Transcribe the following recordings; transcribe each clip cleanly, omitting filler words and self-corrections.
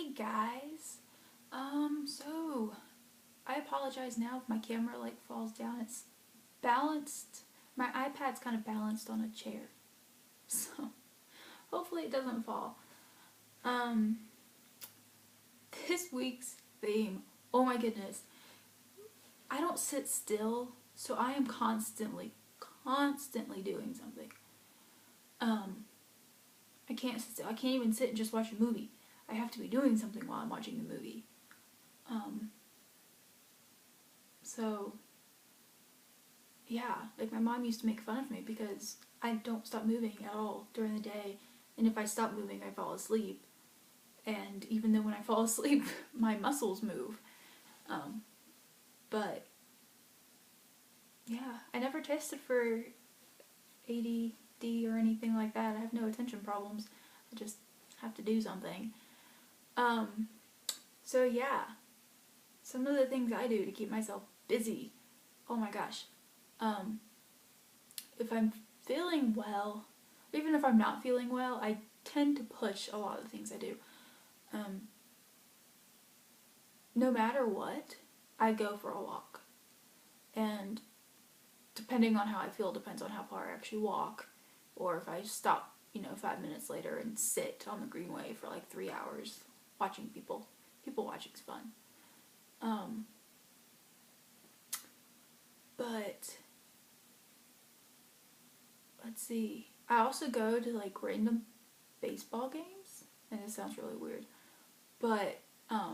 Hey guys. So I apologize now if my camera like falls down. It's balanced. My iPad's kind of balanced on a chair. So hopefully it doesn't fall. Um this week's theme. Oh my goodness. I don't sit still, so I am constantly doing something. I can't sit still. I can't even sit and just watch a movie. I have to be doing something while I'm watching the movie. So yeah, like my mom used to make fun of me because I don't stop moving at all during the day, and if I stop moving, I fall asleep. And even though when I fall asleep, my muscles move. But yeah, I never tested for ADD or anything like that. I have no attention problems. I just have to do something. Um, so yeah, some of the things I do to keep myself busy. Oh my gosh. Um, if I'm feeling well, even if I'm not feeling well, I tend to push a lot of the things I do. No matter what, I go for a walk. And depending on how I feel, depends on how far I actually walk. Or if I stop, 5 minutes later and sit on the Greenway for like 3 hours watching people. People watching's fun. But let's see. I also go to like random baseball games, and it sounds really weird. But out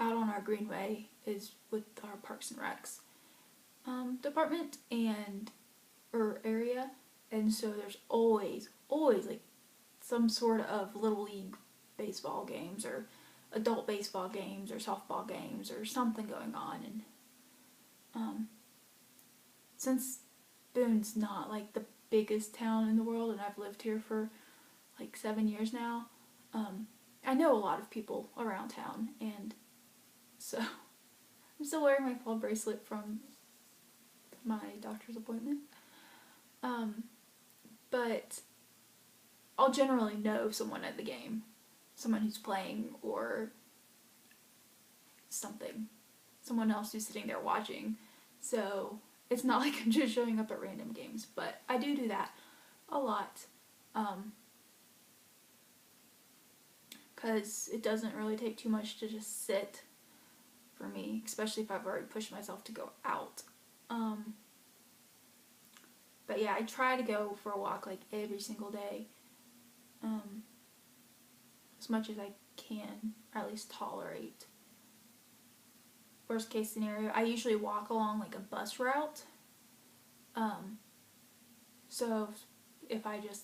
on our Greenway is with our Parks and Recs department and or area, and so there's always like some sort of little league baseball games or adult baseball games or softball games or something going on. And since Boone's not like the biggest town in the world, and I've lived here for like 7 years now, I know a lot of people around town, and so I'm still wearing my fall bracelet from my doctor's appointment. But I'll generally know someone at the game, someone who's playing or something, someone else who's sitting there watching. So it's not like I'm just showing up at random games, but I do that a lot. Because it doesn't really take too much to just sit for me, especially if I've already pushed myself to go out. But yeah, I try to go for a walk like every single day, as much as I can, or at least tolerate. Worst case scenario, I usually walk along like a bus route. So if I just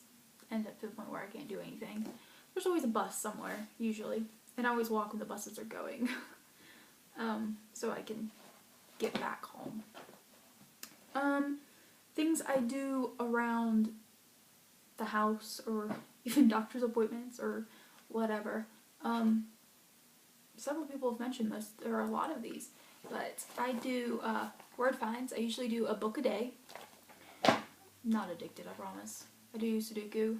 end up to the point where I can't do anything, there's always a bus somewhere, usually. And I always walk when the buses are going. So I can get back home. Things I do around the house or even doctor's appointments or whatever. Several people have mentioned this. There are a lot of these. But I do word finds. I usually do a book a day. I'm not addicted, I promise. I do Sudoku.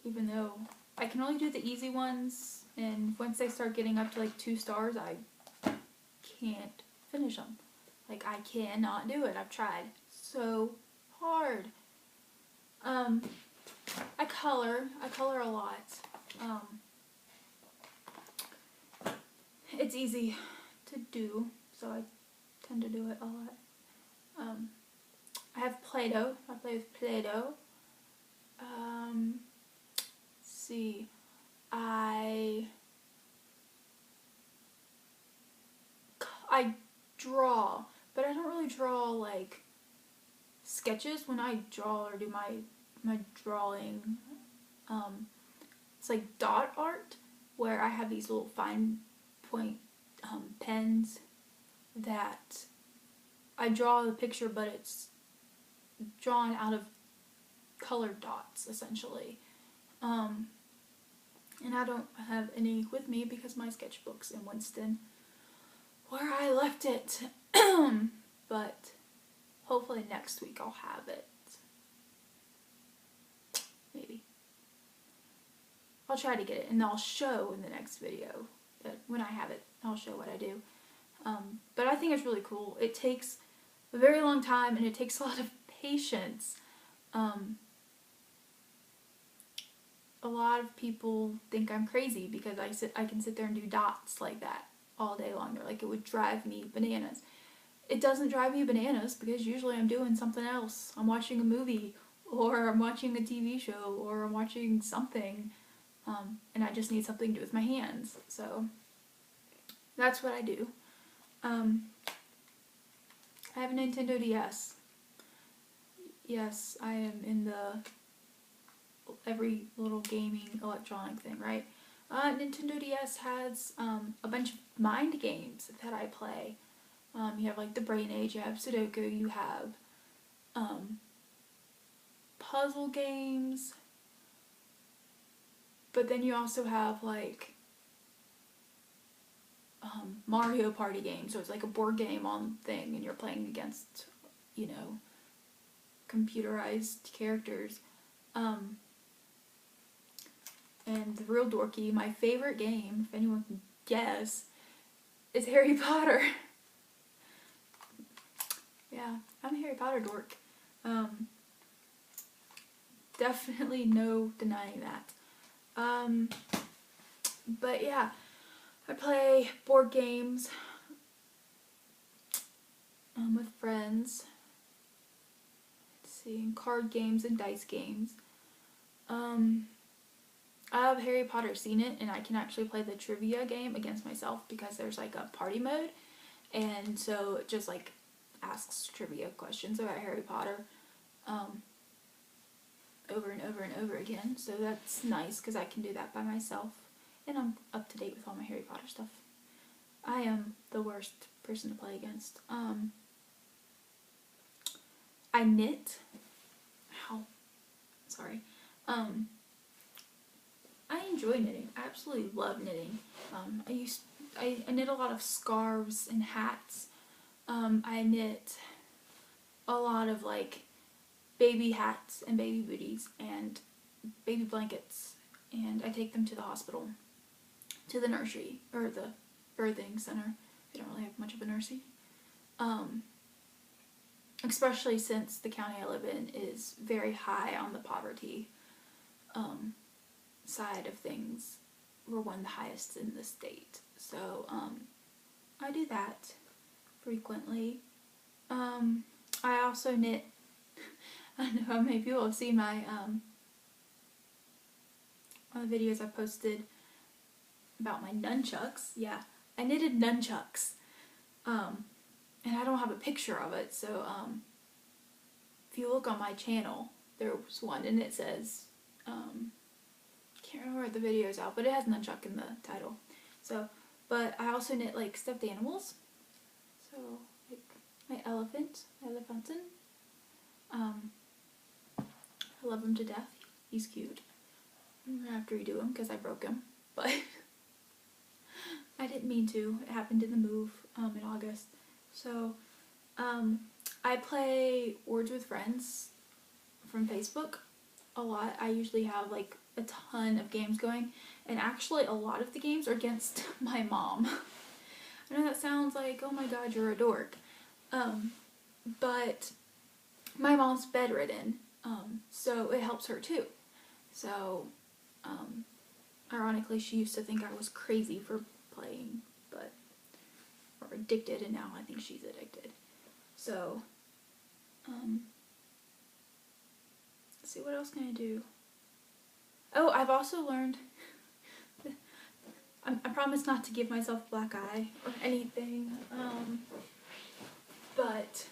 Even though I can only do the easy ones, and once they start getting up to like 2 stars, I can't finish them. Like, I cannot do it. I've tried so hard. I color a lot. It's easy to do, so I tend to do it a lot. I have Play-Doh. I play with Play-Doh. Let's see. I draw, but I don't really draw like sketches. When I draw or do my drawing, it's like dot art, where I have these little fine point pens that I draw the picture, but it's drawn out of colored dots, essentially. And I don't have any with me because my sketchbook's in Winston, where I left it. But hopefully next week I'll have it. Maybe. I'll try to get it, and I'll show in the next video that when I have it, I'll show what I do. But I think it's really cool. It takes a very long time, and it takes a lot of patience. A lot of people think I'm crazy because I can sit there and do dots like that all day long. They're like, it would drive me bananas. It doesn't drive me bananas because usually I'm doing something else. I'm watching a movie, or I'm watching a TV show, or I'm watching something, and I just need something to do with my hands. So that's what I do. I have a Nintendo DS. Yes, I am in the every little gaming electronic thing, right? Nintendo DS has a bunch of mind games that I play. You have like the Brain Age, you have Sudoku, you have puzzle games, but then you also have like Mario Party games, so it's like a board game on thing, and you're playing against, you know, computerized characters. And the real dorky, my favorite game, if anyone can guess, is Harry Potter. Yeah, I'm a Harry Potter dork. Definitely no denying that. But yeah, I play board games with friends. Let's see, and card games and dice games. I have Harry Potter seen it, and I can actually play the trivia game against myself because there's like a party mode, and so it just like asks trivia questions about Harry Potter over and over and over again. So that's nice because I can do that by myself, and I'm up to date with all my Harry Potter stuff. I am the worst person to play against. I knit. Ow. Sorry. I enjoy knitting. I absolutely love knitting. I knit a lot of scarves and hats. I knit a lot of like baby hats and baby booties and baby blankets, and I take them to the hospital, to the nursery, or the birthing center. They don't really have much of a nursery. Especially since the county I live in is very high on the poverty side of things. We're one of the highest in the state. So I do that frequently. I also knit. I know how many people have seen my one of the videos I posted about my nunchucks. Yeah, I knitted nunchucks. And I don't have a picture of it, so if you look on my channel, there's one, and it says, can't remember what the video's out, but it has nunchuck in the title. So, but I also knit like stuffed animals. So, like my elephant, Elephanton. I love him to death. He's cute. I'm gonna have to redo him because I broke him, but I didn't mean to. It happened in the move in August. So, I play Words with Friends from Facebook a lot. I usually have like a ton of games going, and actually a lot of the games are against my mom. I know that sounds like, oh my god, you're a dork. But my mom's bedridden, so it helps her too. So, ironically, she used to think I was crazy for playing, but, or addicted, and now I think she's addicted. So, let's see, what else can I do? Oh, I've also learned, I promise not to give myself a black eye or anything, but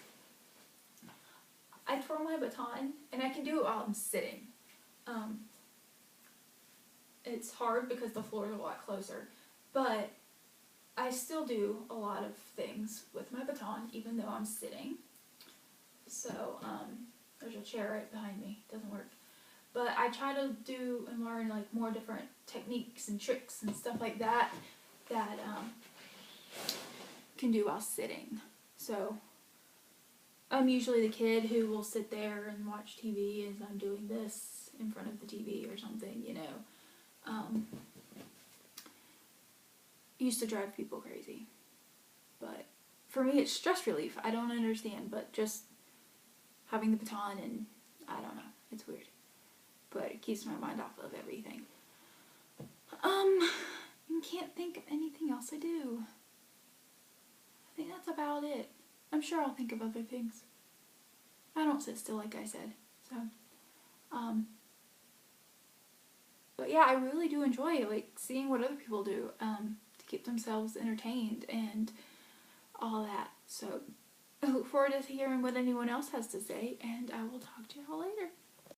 I twirl my baton, and I can do it while I'm sitting. It's hard because the floor is a lot closer, but I still do a lot of things with my baton, even though I'm sitting. So, there's a chair right behind me. It doesn't work. But I try to do and learn like more different techniques and tricks and stuff like that that can do while sitting. So, I'm usually the kid who will sit there and watch TV as I'm doing this in front of the TV or something, you know. used to drive people crazy. But for me, it's stress relief. I don't understand, but just having the baton and I don't know. It's weird. But it keeps my mind off of everything. I can't think of anything else I do. I think that's about it. I'm sure I'll think of other things. I don't sit still, like I said. So, but yeah, I really do enjoy like seeing what other people do to keep themselves entertained and all that. So I look forward to hearing what anyone else has to say, and I will talk to y'all later.